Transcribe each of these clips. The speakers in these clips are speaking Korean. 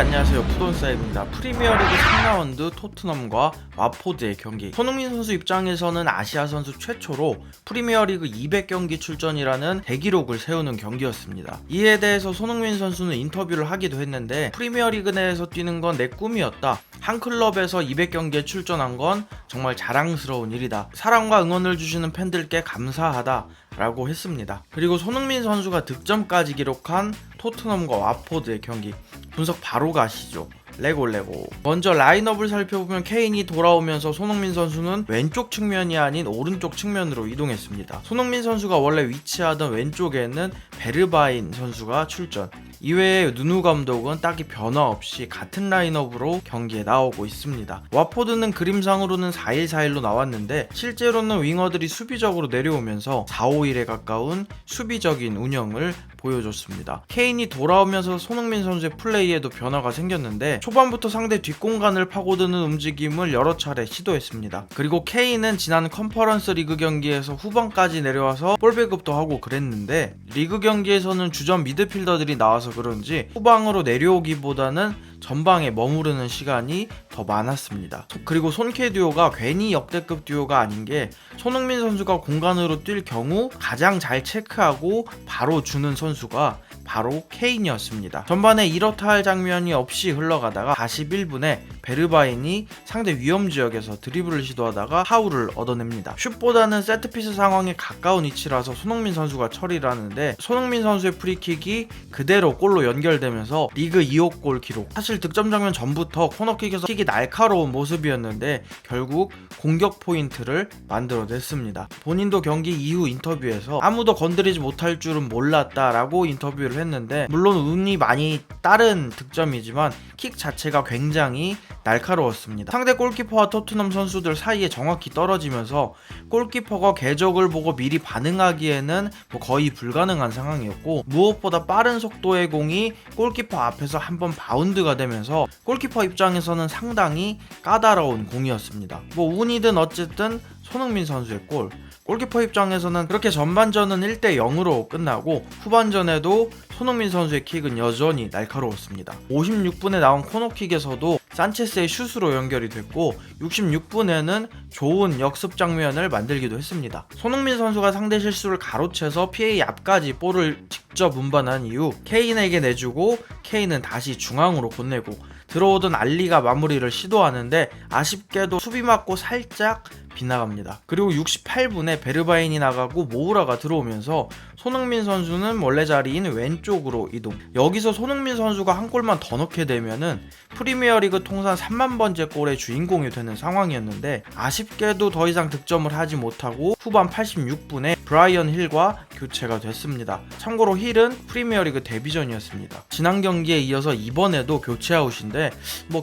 안녕하세요, 푸돈사입니다. 프리미어리그 3라운드 토트넘과 와포드의 경기. 손흥민 선수 입장에서는 아시아 선수 최초로 프리미어리그 200경기 출전이라는 대기록을 세우는 경기였습니다. 이에 대해서 손흥민 선수는 인터뷰를 하기도 했는데, 프리미어리그 내에서 뛰는 건 내 꿈이었다. 한 클럽에서 200경기에 출전한 건 정말 자랑스러운 일이다. 사랑과 응원을 주시는 팬들께 감사하다 라고 했습니다. 그리고 손흥민 선수가 득점까지 기록한 토트넘과 와포드의 경기 분석 바로 가시죠. 레고. 먼저 라인업을 살펴보면 케인이 돌아오면서 손흥민 선수는 왼쪽 측면이 아닌 오른쪽 측면으로 이동했습니다. 손흥민 선수가 원래 위치하던 왼쪽에는 베르바인 선수가 출전. 이외에 누누 감독은 딱히 변화 없이 같은 라인업으로 경기에 나오고 있습니다. 와포드는 그림상으로는 4-1-4-1로 나왔는데 실제로는 윙어들이 수비적으로 내려오면서 4-5-1에 가까운 수비적인 운영을 보여줬습니다. 케인이 돌아오면서 손흥민 선수의 플레이에도 변화가 생겼는데 초반부터 상대 뒷공간을 파고드는 움직임을 여러 차례 시도했습니다. 그리고 케인은 지난 컨퍼런스 리그 경기에서 후반까지 내려와서 볼 배급도 하고 그랬는데, 리그 경기에서는 주전 미드필더들이 나와서 그런지 후방으로 내려오기보다는 전방에 머무르는 시간이 더 많았습니다. 그리고 손케 듀오가 괜히 역대급 듀오가 아닌 게, 손흥민 선수가 공간으로 뛸 경우 가장 잘 체크하고 바로 주는 선수가 바로 케인이었습니다. 전반에 이렇다 할 장면이 없이 흘러가다가 41분에 베르바인이 상대 위험 지역에서 드리블을 시도하다가 파울을 얻어냅니다. 슛보다는 세트피스 상황에 가까운 위치라서 손흥민 선수가 처리를 하는데, 손흥민 선수의 프리킥이 그대로 골로 연결되면서 리그 2호 골 기록. 사실 득점 장면 전부터 코너킥에서 킥이 날카로운 모습이었는데 결국 공격 포인트를 만들어냈습니다. 본인도 경기 이후 인터뷰에서 아무도 건드리지 못할 줄은 몰랐다라고 인터뷰를 했는데, 물론 운이 많이 따른 득점이지만 킥 자체가 굉장히 날카로웠습니다. 상대 골키퍼와 토트넘 선수들 사이에 정확히 떨어지면서 골키퍼가 궤적을 보고 미리 반응하기에는 거의 불가능한 상황이었고, 무엇보다 빠른 속도의 공이 골키퍼 앞에서 한번 바운드가 되면서 골키퍼 입장에서는 상당히 까다로운 공이었습니다. 운이든 어쨌든 손흥민 선수의 골. 골키퍼 입장에서는 그렇게 전반전은 1-0으로 끝나고 후반전에도 손흥민 선수의 킥은 여전히 날카로웠습니다. 56분에 나온 코너킥에서도 산체스의 슛으로 연결이 됐고, 66분에는 좋은 역습 장면을 만들기도 했습니다. 손흥민 선수가 상대 실수를 가로채서 PA 앞까지 볼을 직접 운반한 이후 케인에게 내주고, 케인은 다시 중앙으로 보내고, 들어오던 알리가 마무리를 시도하는데 아쉽게도 수비 맞고 살짝 빗나갑니다. 그리고 68분에 베르바인이 나가고 모우라가 들어오면서 손흥민 선수는 원래 자리인 왼쪽으로 이동. 여기서 손흥민 선수가 한 골만 더 넣게 되면은 프리미어리그 통산 3만 번째 골의 주인공이 되는 상황이었는데, 아쉽게도 더 이상 득점을 하지 못하고 후반 86분에 브라이언 힐과 교체가 됐습니다. 참고로 힐은 프리미어리그 데뷔전이었습니다. 지난 경기에 이어서 이번에도 교체 아웃인데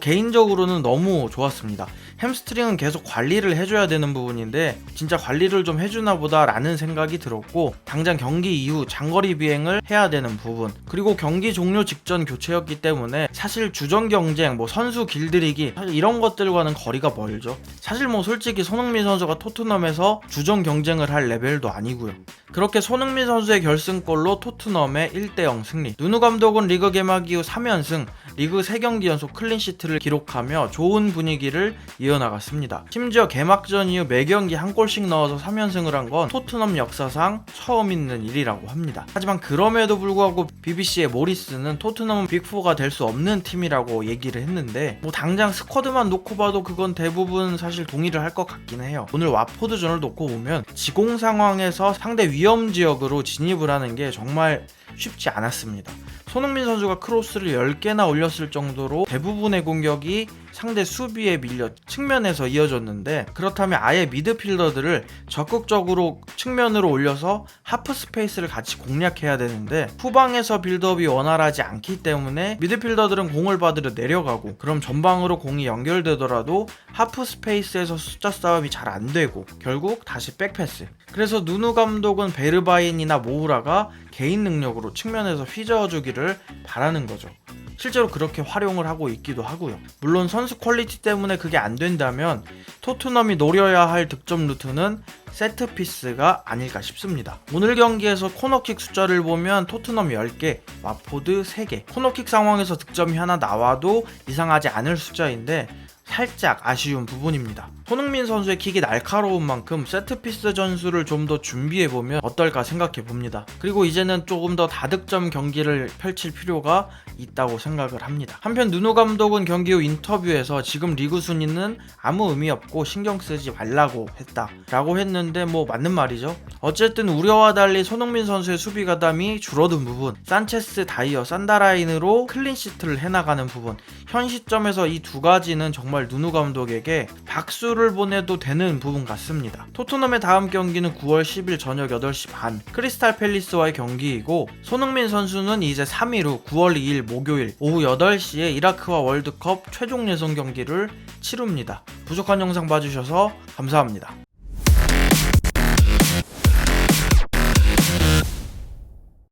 개인적으로는 너무 좋았습니다. 햄스트링은 계속 관리를 해줘야 되는 부분인데 진짜 관리를 좀 해주나 보다 라는 생각이 들었고, 당장 경기 이후 장거리 비행을 해야 되는 부분, 그리고 경기 종료 직전 교체였기 때문에 사실 주전 경쟁, 선수 길들이기, 사실 이런 것들과는 거리가 멀죠. 사실 솔직히 손흥민 선수가 토트넘에서 주전 경쟁을 할 레벨도 아니고요. 그렇게 손흥민 선수의 결승골로 토트넘의 1-0 승리. 누누 감독은 리그 개막 이후 3연승, 리그 3경기 연속 클린시트를 기록하며 좋은 분위기를 이어나갔습니다. 심지어 개막전 이후 매경기 한 골씩 넣어서 3연승을 한 건 토트넘 역사상 처음 있는 일이라고 합니다. 하지만 그럼에도 불구하고 BBC의 모리스는 토트넘은 빅4가 될 수 없는 팀이라고 얘기를 했는데, 당장 스쿼드만 놓고 봐도 그건 대부분 사실 동의를 할 것 같긴 해요. 오늘 와포드전을 놓고 보면 지공 상황에서 상대 위험 지역으로 진입을 하는 게 정말 쉽지 않았습니다. 손흥민 선수가 크로스를 10개나 올렸을 정도로 대부분의 공격이 상대 수비에 밀려 측면에서 이어졌는데, 그렇다면 아예 미드필더들을 적극적으로 측면으로 올려서 하프 스페이스를 같이 공략해야 되는데, 후방에서 빌드업이 원활하지 않기 때문에 미드필더들은 공을 받으려 내려가고, 그럼 전방으로 공이 연결되더라도 하프 스페이스에서 숫자 싸움이 잘 안 되고 결국 다시 백패스. 그래서 누누 감독은 베르바인이나 모우라가 개인 능력으로 측면에서 휘저어주기를 바라는 거죠. 실제로 그렇게 활용을 하고 있기도 하고요. 물론 선수 퀄리티 때문에 그게 안 된다면 토트넘이 노려야 할 득점 루트는 세트피스가 아닐까 싶습니다. 오늘 경기에서 코너킥 숫자를 보면 토트넘 10개, 와포드 3개. 코너킥 상황에서 득점이 하나 나와도 이상하지 않을 숫자인데 살짝 아쉬운 부분입니다. 손흥민 선수의 킥이 날카로운 만큼 세트피스 전술을 좀 더 준비해보면 어떨까 생각해봅니다. 그리고 이제는 조금 더 다득점 경기를 펼칠 필요가 있다고 생각을 합니다. 한편 누누 감독은 경기 후 인터뷰에서 지금 리그 순위는 아무 의미 없고 신경 쓰지 말라고 했다라고 했는데 뭐 맞는 말이죠. 어쨌든 우려와 달리 손흥민 선수의 수비 가담이 줄어든 부분, 산체스, 다이어, 산다라인으로 클린시트를 해나가는 부분, 현 시점에서 이 두 가지는 정말 누누 감독에게 박수를 보내도 되는 부분 같습니다. 토트넘의 다음 경기는 9월 10일 저녁 8시 반 크리스탈 팰리스와의 경기이고, 손흥민 선수는 이제 3일 후 9월 2일 목요일 오후 8시에 이라크와 월드컵 최종 예선 경기를 치릅니다. 부족한 영상 봐주셔서 감사합니다.